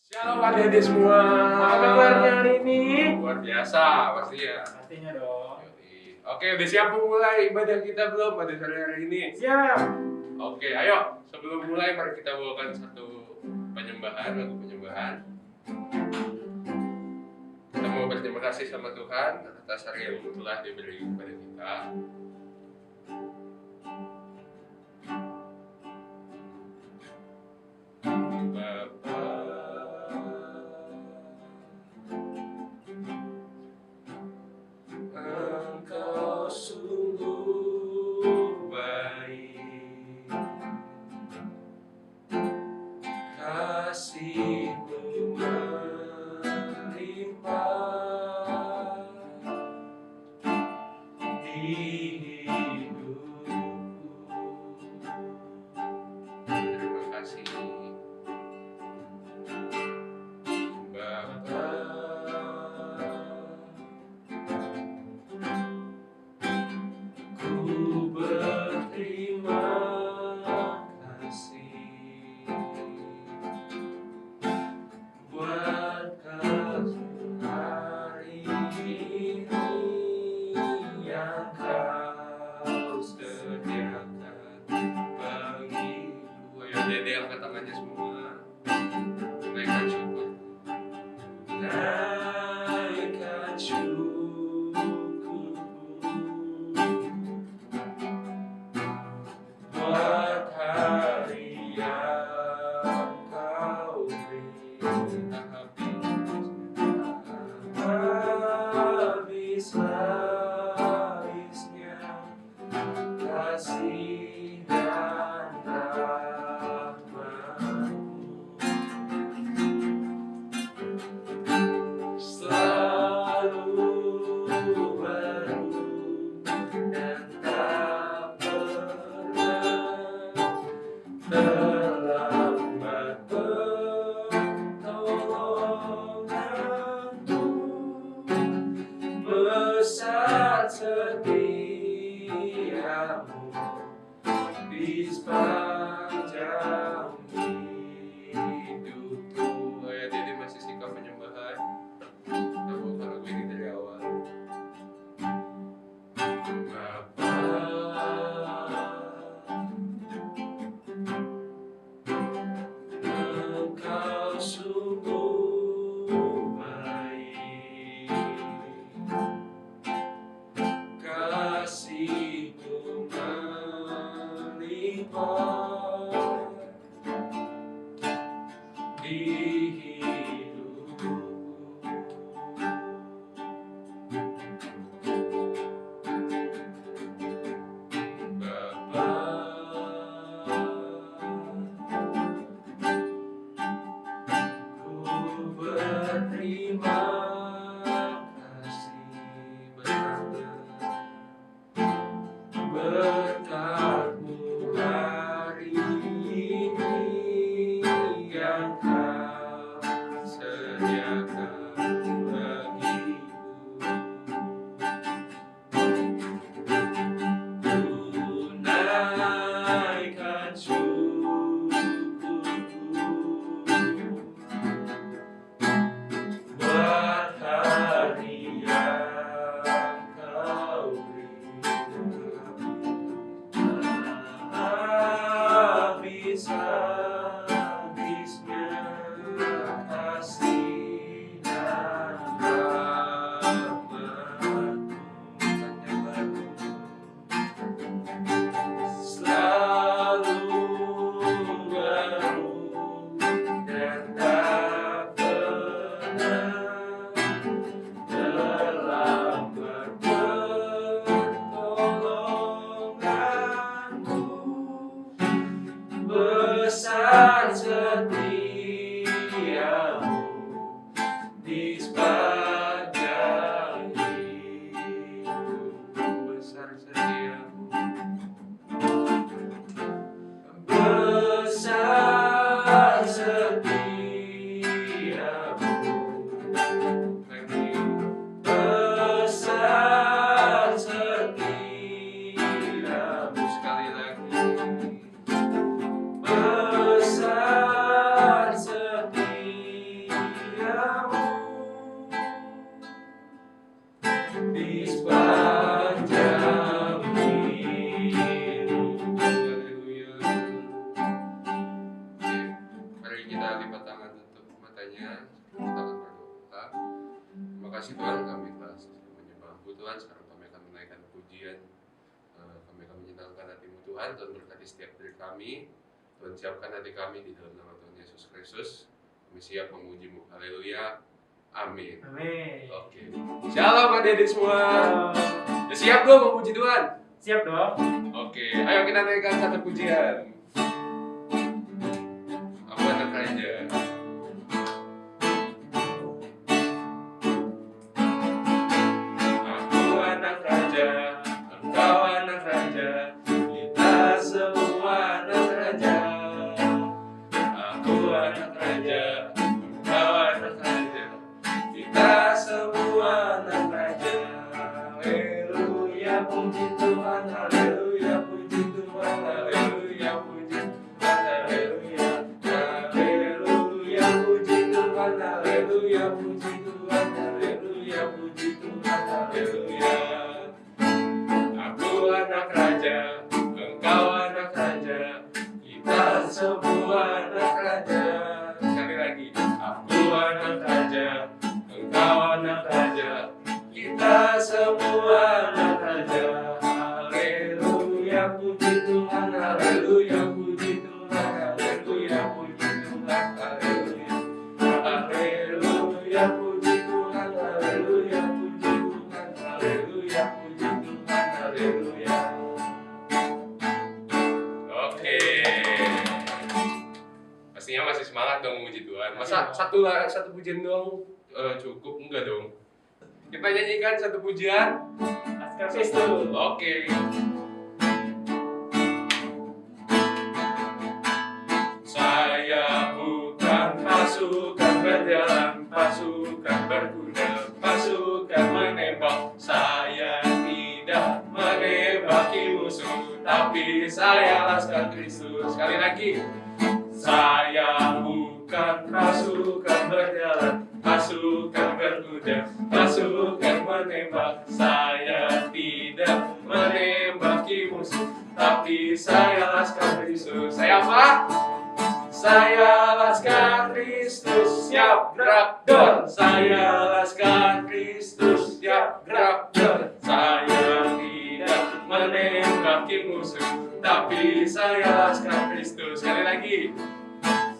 Shalom adik-adik semua. Apa kabarnya hari ini? Luar biasa pasti ya. Pastinya dong. Yoi. Oke, udah siap mulai ibadah kita belum pada sore hari ini? Siap. Oke, ayo sebelum mulai mari kita bawakan satu penyembahan, lagu penyembahan. Kita mau berterima kasih sama Tuhan atas hari yang telah diberi kepada kita. Engkau sungguh baik, kasih-Mu melimpah di hidupku. Terima kasih Bapa. Ku berterima kasih buat kasih hari ini yang Kau sediakan bagiku. Ayo Dede angkat tangannya semua, naikkan syukur, naikkan syukur buat hari yang Kau beri. Habis-habisnya kasih dan rahmat-Mu selalu baru dan tak pernah terlambat pertolongan-Mu. Besar setiamu di sepanjang hidupku. Ayah Dede masih sikap penyembahan. Kita bawakan lagu ini dari awal. Bapa, Engkau sungguh baik, kasih-Mu melimpah di hidupku. Bapa, ku berterima kasih berkat-Mu hari ini yang Kau sediakan bagiku. Ku naikkan syukurku buat hari yang Kau beri. Habis-habisnya kasih dan rahmat-Mu selalu baru dan tak pernah terlambat pertolongan-Mu. Besar setiamu di sepanjang hidupku. Besar setiamu, besar setiamu angkat tangan, tutup matanya. Kita akan berdoa. Terima kasih Tuhan, kami telah menyembah-Mu Tuhan. Sekarang kami akan menaikkan pujian. Kami akan menyenangkan hati-Mu Tuhan. Tuhan berkati setiap diri kami. Tuhan siapkan hati kami di dalam nama Tuhan Yesus Kristus. Kami siap memuji-Mu. Haleluya. Amin. Amin. Oke. Shalom adik-adik semua. Udah siap dong memuji Tuhan? Siap dong. Oke, ayo kita naikkan satu pujian. Aku anak raja. Aku anak raja, engkau anak raja, kita semua anak raja. Aku anak raja, engkau anak raja, kita semua anak raja. Haleluya, puji Tuhan, haleluya, puji Tuhan, haleluya, puji Tuhan, haleluya, haleluya, puji Tuhan, haleluya, puji Tuhan, haleluya, puji Tuhan, haleluya. Aku anak raja, engkau anak raja, kita semua anak raja. Sekali lagi, aku anak raja, engkau anak raja, kita semua anak raja. Haleluya, puji Tuhan, haleluya, puji Tuhan, haleluya, puji Tuhan, haleluya, haleluya, puji Tuhan, haleluya, puji Tuhan, haleluya, puji Tuhan, haleluya. Oke, pastinya masih semangat dong memuji Tuhan. Masa satu pujian doang cukup? Enggak dong. Kita nyanyikan satu pujian. Laskar Kristus. Oke. Saya bukan pasukan berjalan, pasukan berkuda, pasukan menembak. Saya tidak menembaki musuh, tapi saya laskar Kristus. Sekali lagi. Saya bukan pasukan berjalan, pasukan berkuda, pasukan menembak. Saya tidak menembaki musuh, tapi saya laskar Kristus. Saya apa? Saya laskar Kristus, siap gerak dor. Saya laskar Kristus, siap gerak dor. Saya tidak menembaki musuh, tapi saya laskar Kristus. Sekali lagi.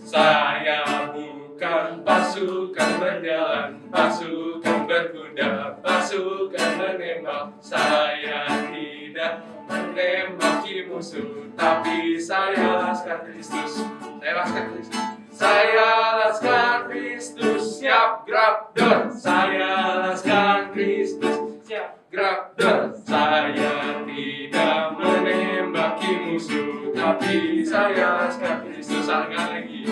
Saya bukan pasukan berjalan, pasukan berkuda, pasukan menembak. Saya tidak menembaki musuh, tapi saya laskar Kristus. Saya laskar Kristus. Saya laskar Kristus, siap gerak dor. Saya laskar Kristus, siap gerak dor. Saya tidak menembaki musuh, tapi saya laskar Kristus. Sekali lagi.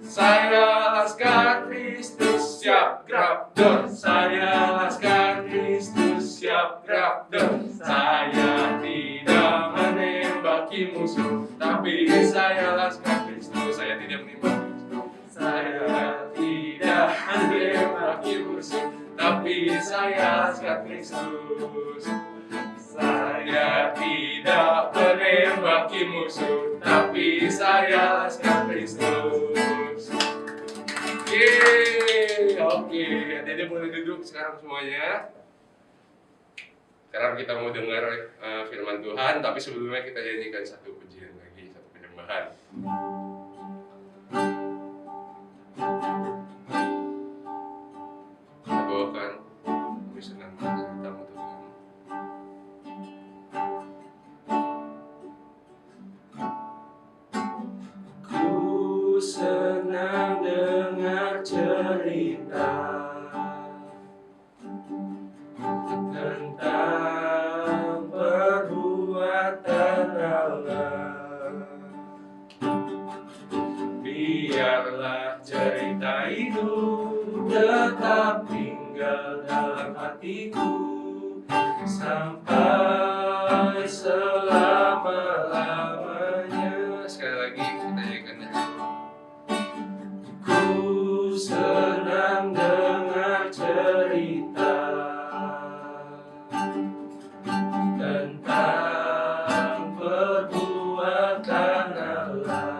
Saya laskar Kristus, siap gerak dor. Saya laskar Kristus, siap gerak dor. Saya tidak menembaki musuh, tapi saya laskar Kristus. Saya tidak menembaki musuh. Saya tidak menembaki musuh, tapi saya laskar Kristus. Saya tidak menembaki musuh, tapi saya laskar Kristus. Oke, Dede boleh duduk sekarang semuanya. Sekarang kita mau dengar firman Tuhan, tapi sebelumnya kita nyanyikan satu pujian lagi, satu penyembahan. Kita bawakan, kami senang menjadi tamu Tuhan. Ku senang dengar cerita tentang perbuatan Allah. Biarlah cerita itu tetap tinggal dalam hatiku sampai selama-lamanya. Sekali lagi kita nyanyikan. Ku senang dengar cerita tentang perbuatan Allah.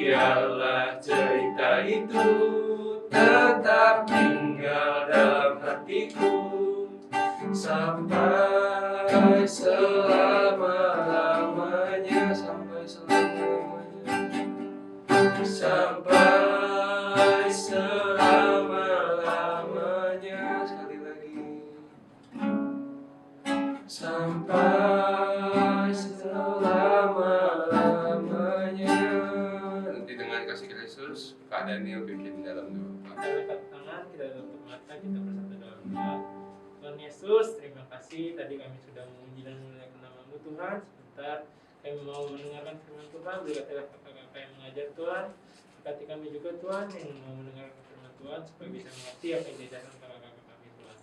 biarlah cerita itu tetap tinggal dalam hatiku sampai selama-lamanya, sampai selama-lamanya. Sekali lagi, sampai selama-lamanya. Nanti dengan kasih Kristus, keadaannya bikin dalam doa. Kita angkat tangan, kita tutup mata, kita bersatu dalam doa. Tuhan Yesus, terima kasih. Tadi kami sudah memuji dan memuliakan nama-Mu Tuhan. Sebentar kami mau mendengarkan firman Tuhan. Berkatilah kakak-kakak yang mengajar Tuhan. Berkati kami juga Tuhan yang mau mendengarkan firman Tuhan supaya bisa mengerti apa yang diajarkan kakak-kakak kami Tuhan.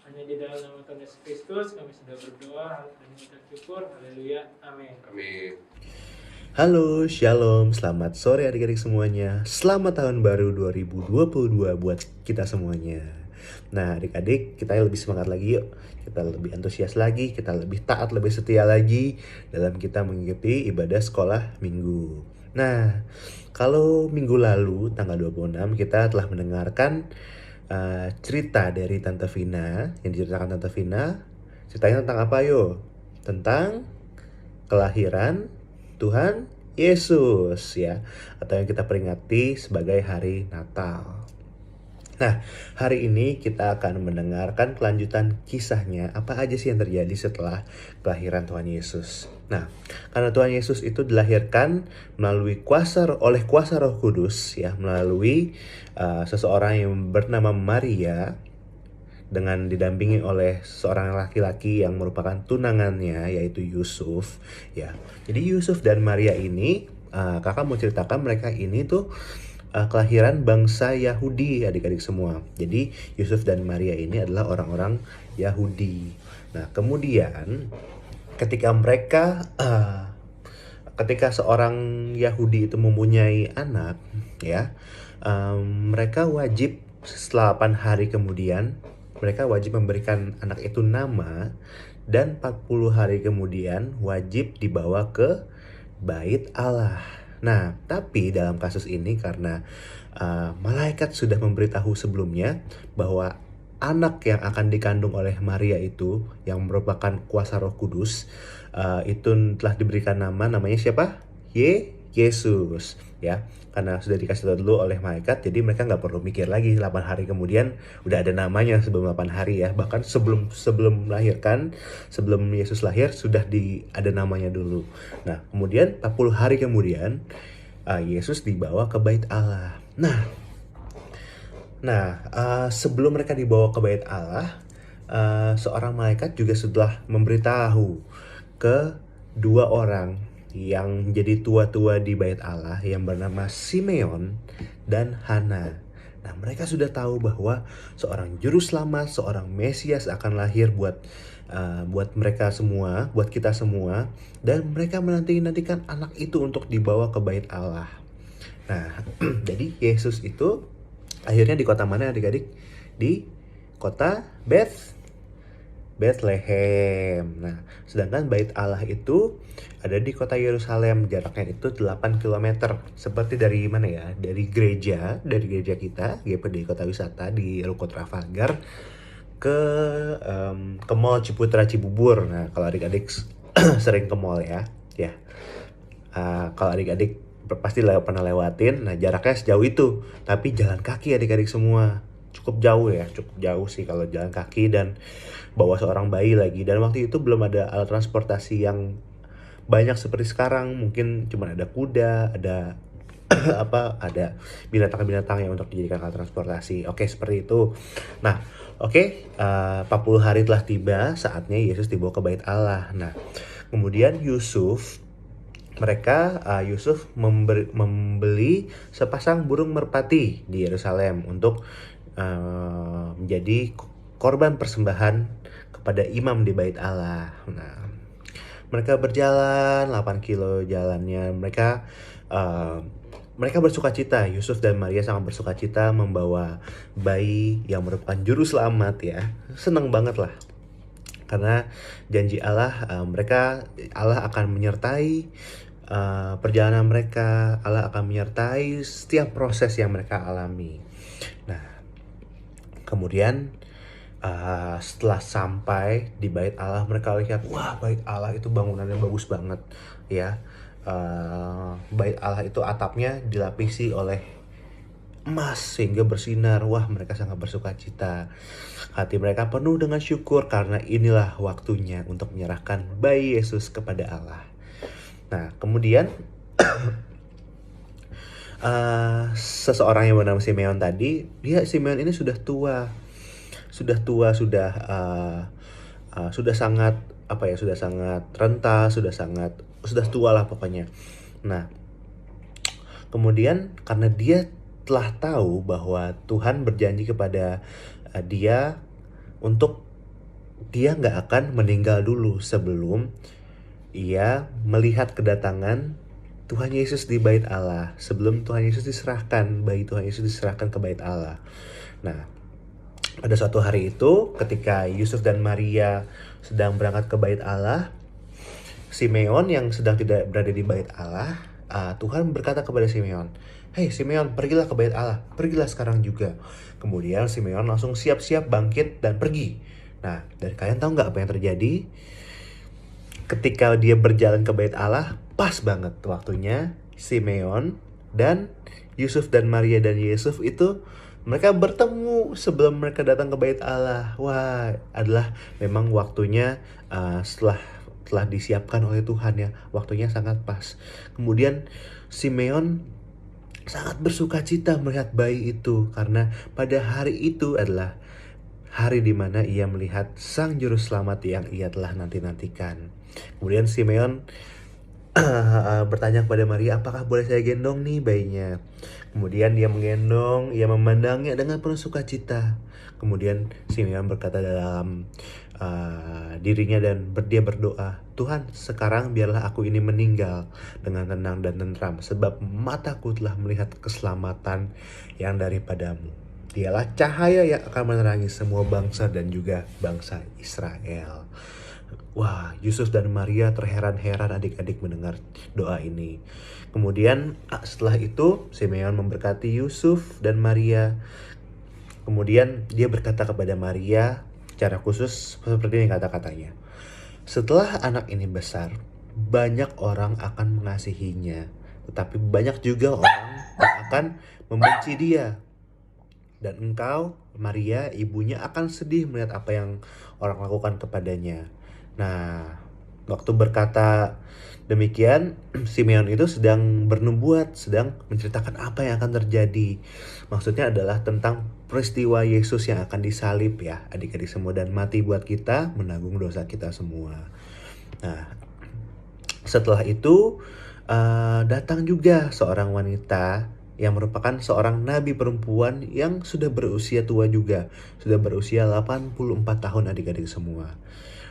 Hanya di dalam nama Tuhan Yesus Kristus kami sudah berdoa dan mengucap syukur. Haleluya. Amin. Amin. Halo, shalom, selamat sore adik-adik semuanya. Selamat tahun baru 2022 buat kita semuanya. Nah adik-adik, kita lebih semangat lagi yuk. Kita lebih antusias lagi, kita lebih taat, lebih setia lagi dalam kita mengikuti ibadah sekolah minggu. Nah, kalau minggu lalu tanggal 26 kita telah mendengarkan cerita dari Tante Vina. Yang diceritakan Tante Vina, ceritanya tentang apa yo? Tentang kelahiran Tuhan Yesus ya, atau yang kita peringati sebagai hari Natal. Nah, hari ini kita akan mendengarkan kelanjutan kisahnya, apa aja sih yang terjadi setelah kelahiran Tuhan Yesus. Nah, karena Tuhan Yesus itu dilahirkan oleh kuasa Roh Kudus ya, melalui seseorang yang bernama Maria, dengan didampingi oleh seorang laki-laki yang merupakan tunangannya, yaitu Yusuf ya. Jadi Yusuf dan Maria ini, kakak mau ceritakan mereka ini tuh kelahiran bangsa Yahudi adik-adik semua. Jadi Yusuf dan Maria ini adalah orang-orang Yahudi. Nah kemudian ketika seorang Yahudi itu mempunyai anak ya, mereka wajib setelah 8 hari kemudian mereka wajib memberikan anak itu nama, dan 40 hari kemudian wajib dibawa ke bait Allah. Nah, tapi dalam kasus ini karena malaikat sudah memberitahu sebelumnya bahwa anak yang akan dikandung oleh Maria itu, yang merupakan kuasa Roh Kudus, itu telah diberikan namanya siapa? Yesus ya. Karena sudah dikasih tahu dulu oleh malaikat, jadi mereka nggak perlu mikir lagi 8 hari kemudian udah ada namanya sebelum 8 hari ya. Bahkan sebelum melahirkan, sebelum Yesus lahir sudah ada namanya dulu. Nah kemudian 40 hari kemudian Yesus dibawa ke bait Allah. Nah sebelum mereka dibawa ke bait Allah, seorang malaikat juga sudah memberitahu ke 2 orang yang menjadi tua-tua di bait Allah yang bernama Simeon dan Hana. Nah, mereka sudah tahu bahwa seorang juru selamat, seorang Mesias akan lahir buat mereka semua, buat kita semua, dan mereka menantikan anak itu untuk dibawa ke bait Allah. Nah, jadi Yesus itu akhirnya di kota mana adik-adik? Di kota Bethlehem. Nah, sedangkan bait Allah itu ada di kota Yerusalem, jaraknya itu 8 km. Seperti dari mana ya? Dari gereja kita, GPD Kota Wisata di Ruko Trafalgar ke Mall Ciputra Cibubur. Nah, kalau adik-adik sering ke mall ya. Kalau adik-adik pasti pernah lewatin. Nah, jaraknya sejauh itu, tapi jalan kaki adik-adik semua. Cukup jauh sih kalau jalan kaki dan bawa seorang bayi lagi. Dan waktu itu belum ada alat transportasi yang banyak seperti sekarang. Mungkin cuma ada kuda, ada ada binatang-binatang yang untuk dijadikan alat transportasi. Oke, seperti itu. Nah, 40 hari telah tiba, saatnya Yesus dibawa ke bait Allah. Nah, kemudian Yusuf membeli sepasang burung merpati di Yerusalem untuk menjadi korban persembahan kepada imam di bait Allah. Nah, mereka berjalan 8 kilo jalannya. Mereka bersuka cita. Yusuf dan Maria sangat bersuka cita membawa bayi yang merupakan juru selamat ya. Senang banget lah. Karena janji Allah, Allah akan menyertai perjalanan mereka, Allah akan menyertai setiap proses yang mereka alami. Nah, kemudian setelah sampai di bait Allah, mereka lihat, wah, bait Allah itu bangunannya bagus banget ya. Bait Allah itu atapnya dilapisi oleh emas sehingga bersinar. Wah, mereka sangat bersukacita. Hati mereka penuh dengan syukur karena inilah waktunya untuk menyerahkan bayi Yesus kepada Allah. Nah, kemudian seseorang yang bernama Simeon tadi, Simeon ini sudah tua, sudah sangat sudah sangat renta, sudah tua lah pokoknya. Nah, kemudian karena dia telah tahu bahwa Tuhan berjanji kepada dia untuk dia nggak akan meninggal dulu sebelum ia melihat kedatangan Tuhan Yesus di bait Allah, sebelum Tuhan Yesus diserahkan, bayi Tuhan Yesus diserahkan ke bait Allah. Nah, pada suatu hari itu ketika Yusuf dan Maria sedang berangkat ke bait Allah, Simeon yang sedang tidak berada di bait Allah, Tuhan berkata kepada Simeon, "Hei Simeon, pergilah ke bait Allah, pergilah sekarang juga." Kemudian Simeon langsung siap-siap bangkit dan pergi. Nah, dan kalian tahu nggak apa yang terjadi? Ketika dia berjalan ke bait Allah, pas banget waktunya Simeon dan Yusuf dan Maria dan Yusuf itu mereka bertemu sebelum mereka datang ke bait Allah. Wah, adalah memang waktunya setelah disiapkan oleh Tuhan ya. Waktunya sangat pas. Kemudian Simeon sangat bersukacita melihat bayi itu karena pada hari itu adalah hari di mana ia melihat Sang Juru Selamat yang ia telah nanti-nantikan. Kemudian Simeon bertanya kepada Maria, apakah boleh saya gendong nih bayinya? Kemudian dia menggendong, ia memandangnya dengan penuh sukacita. Kemudian Simeon berkata dalam dirinya dan dia berdoa, Tuhan, sekarang biarlah aku ini meninggal dengan tenang dan tentram, sebab mataku telah melihat keselamatan yang daripadamu. Dialah cahaya yang akan menerangi semua bangsa dan juga bangsa Israel. Wah, Yusuf dan Maria terheran-heran adik-adik mendengar doa ini. Kemudian setelah itu Simeon memberkati Yusuf dan Maria. Kemudian dia berkata kepada Maria secara khusus seperti ini kata-katanya. Setelah anak ini besar, banyak orang akan mengasihinya, tetapi banyak juga orang yang akan membenci dia. Dan engkau, Maria, ibunya akan sedih melihat apa yang orang lakukan kepadanya. Nah, waktu berkata demikian, Simeon itu sedang bernubuat, sedang menceritakan apa yang akan terjadi. Maksudnya adalah tentang peristiwa Yesus yang akan disalib ya, adik-adik semua, dan mati buat kita, menanggung dosa kita semua. Nah, setelah itu datang juga seorang wanita yang merupakan seorang nabi perempuan yang sudah berusia tua juga, sudah berusia 84 tahun adik-adik semua.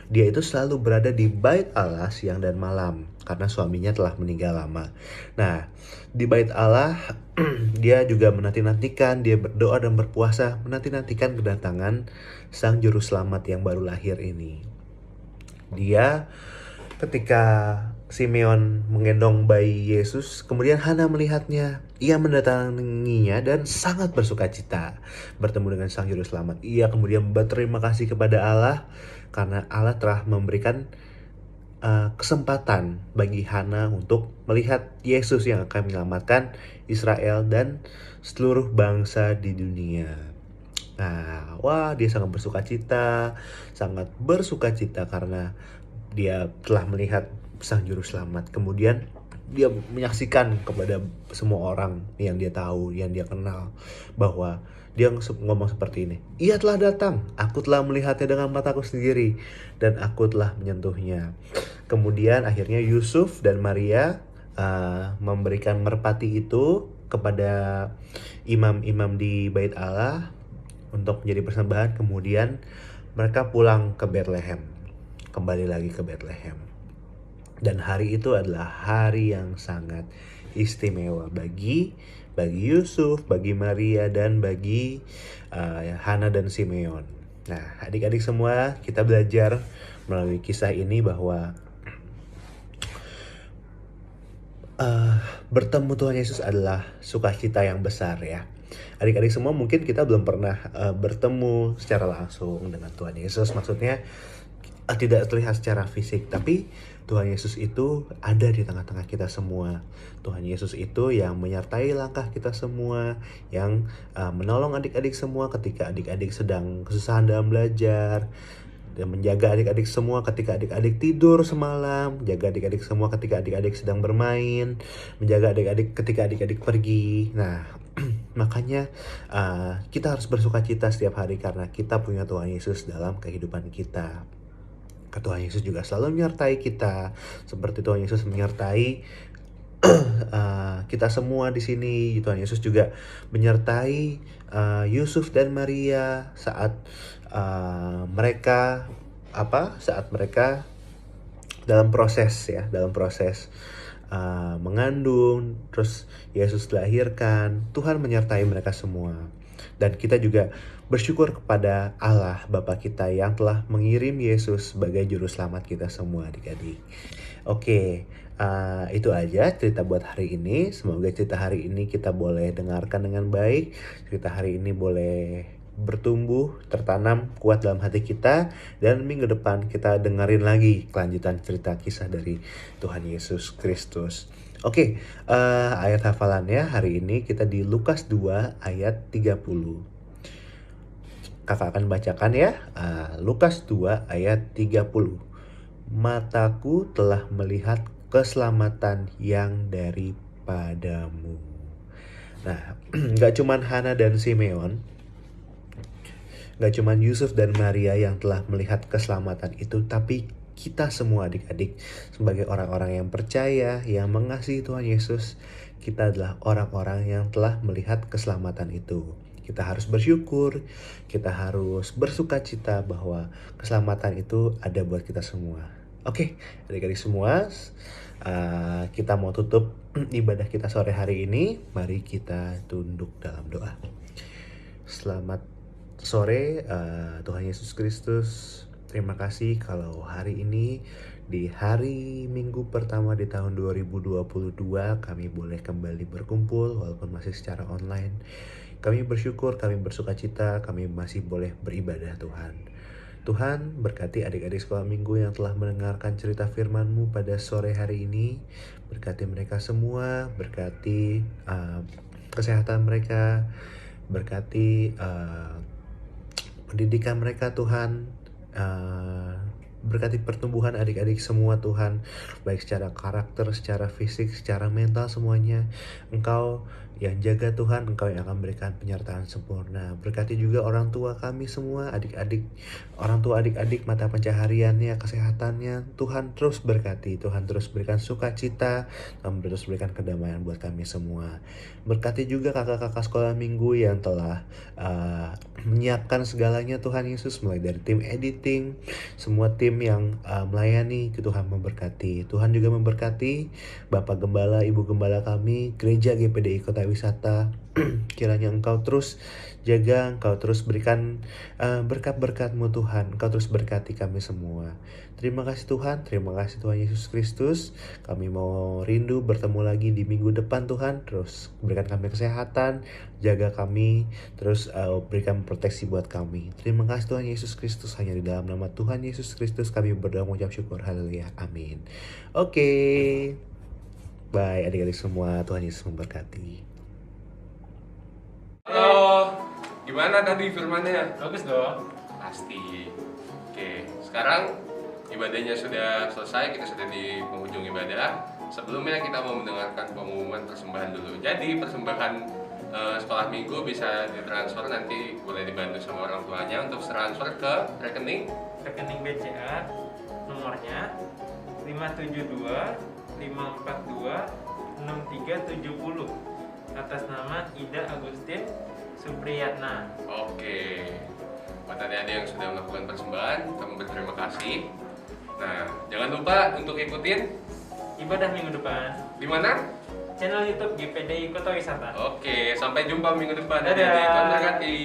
Dia itu selalu berada di bait Allah siang dan malam karena suaminya telah meninggal lama. Nah, di bait Allah dia juga menanti-nantikan, dia berdoa dan berpuasa menanti-nantikan kedatangan Sang Juru Selamat yang baru lahir ini. Dia ketika Simeon menggendong bayi Yesus, kemudian Hana melihatnya. Ia mendatanginya dan sangat bersukacita bertemu dengan Sang Juru Selamat. Ia kemudian berterima kasih kepada Allah karena Allah telah memberikan kesempatan bagi Hana untuk melihat Yesus yang akan menyelamatkan Israel dan seluruh bangsa di dunia. Nah, wah, dia sangat bersukacita karena dia telah melihat Sang Juru Selamat. Kemudian dia menyaksikan kepada semua orang yang dia tahu, yang dia kenal, bahwa dia ngomong seperti ini, ia telah datang, aku telah melihatnya dengan mataku sendiri, dan aku telah menyentuhnya. Kemudian akhirnya Yusuf dan Maria memberikan merpati itu kepada imam-imam di bait Allah untuk menjadi persembahan. Kemudian mereka pulang ke Bethlehem, kembali lagi ke Bethlehem. Dan hari itu adalah hari yang sangat istimewa bagi Yusuf, bagi Maria, dan bagi Hana dan Simeon. Nah, adik-adik semua, kita belajar melalui kisah ini bahwa eh, bertemu Tuhan Yesus adalah sukacita yang besar ya. Adik-adik semua mungkin kita belum pernah bertemu secara langsung dengan Tuhan Yesus. Maksudnya tidak terlihat secara fisik, tapi Tuhan Yesus itu ada di tengah-tengah kita semua. Tuhan Yesus itu yang menyertai langkah kita semua, yang menolong adik-adik semua ketika adik-adik sedang kesusahan dalam belajar, dan menjaga adik-adik semua ketika adik-adik tidur semalam, jaga adik-adik semua ketika adik-adik sedang bermain, menjaga adik-adik ketika adik-adik pergi. Nah, makanya kita harus bersukacita setiap hari karena kita punya Tuhan Yesus dalam kehidupan kita. Tuhan Yesus juga selalu menyertai kita, seperti Tuhan Yesus menyertai kita semua di sini. Tuhan Yesus juga menyertai Yusuf dan Maria saat mereka dalam proses mengandung, terus Yesus dilahirkan. Tuhan menyertai mereka semua. Dan kita juga bersyukur kepada Allah Bapa kita yang telah mengirim Yesus sebagai juru selamat kita semua adik-adik. Oke, itu aja cerita buat hari ini. Semoga cerita hari ini kita boleh dengarkan dengan baik. Cerita hari ini boleh bertumbuh, tertanam kuat dalam hati kita. Dan minggu depan kita dengerin lagi kelanjutan cerita kisah dari Tuhan Yesus Kristus. Oke, ayat hafalannya hari ini kita di Lukas 2 ayat 30. Kakak akan bacakan ya. Lukas 2 ayat 30. Mataku telah melihat keselamatan yang daripadamu. Nah, gak cuman Hana dan Simeon, gak cuman Yusuf dan Maria yang telah melihat keselamatan itu, tapi kita semua adik-adik sebagai orang-orang yang percaya, yang mengasihi Tuhan Yesus, kita adalah orang-orang yang telah melihat keselamatan itu. Kita harus bersyukur, kita harus bersukacita bahwa keselamatan itu ada buat kita semua. Oke, adik-adik semua, kita mau tutup ibadah kita sore hari ini. Mari kita tunduk dalam doa. Selamat sore Tuhan Yesus Kristus. Terima kasih kalau hari ini di hari Minggu pertama di tahun 2022 kami boleh kembali berkumpul walaupun masih secara online. Kami bersyukur, kami bersukacita, kami masih boleh beribadah Tuhan. Tuhan berkati adik-adik sekolah minggu yang telah mendengarkan cerita firman-Mu pada sore hari ini. Berkati mereka semua, berkati kesehatan mereka, berkati pendidikan mereka Tuhan. Berkati pertumbuhan adik-adik semua Tuhan, baik secara karakter, secara fisik, secara mental semuanya. Engkau yang jaga Tuhan, Engkau yang akan berikan penyertaan sempurna. Berkati juga orang tua kami semua, adik-adik, orang tua adik-adik, mata pencahariannya, kesehatannya. Tuhan terus berkati, Tuhan terus berikan sukacita, Tuhan terus berikan kedamaian buat kami semua. Berkati juga kakak-kakak sekolah minggu yang telah menyiapkan segalanya Tuhan Yesus, mulai dari tim editing, semua tim yang melayani, Tuhan memberkati. Tuhan juga memberkati Bapak Gembala, Ibu Gembala kami, Gereja GPDI Kota Wisata. Kiranya Engkau terus jaga, Engkau terus berikan berkat-berkat-Mu Tuhan, Engkau terus berkati kami semua. Terima kasih Tuhan, terima kasih Tuhan Yesus Kristus. Kami mau rindu bertemu lagi di minggu depan Tuhan. Terus berikan kami kesehatan, jaga kami, terus berikan proteksi buat kami. Terima kasih Tuhan Yesus Kristus, hanya di dalam nama Tuhan Yesus Kristus kami berdoa mengucap syukur. Haleluya, amin. Oke, bye adik-adik semua, Tuhan Yesus memberkati. Halo, gimana tadi firmannya? Bagus dong. Pasti. Oke, sekarang ibadahnya sudah selesai, kita sudah di penghujung ibadah. Sebelumnya kita mau mendengarkan pengumuman persembahan dulu. Jadi persembahan sekolah minggu bisa ditransfer, nanti boleh dibantu sama orang tuanya untuk transfer ke rekening BCA, nomornya 572 542 6370 atas nama Ida Agustin Supriyatna. Oke, buat adik-adik yang sudah melakukan persembahan, kami berterima kasih. Nah, jangan lupa untuk ikutin Ibadah minggu depan di mana? channel YouTube GPDI Kota Wisata. Oke, sampai jumpa minggu depan. Dadah. Adik-adik, Tuhan berkati.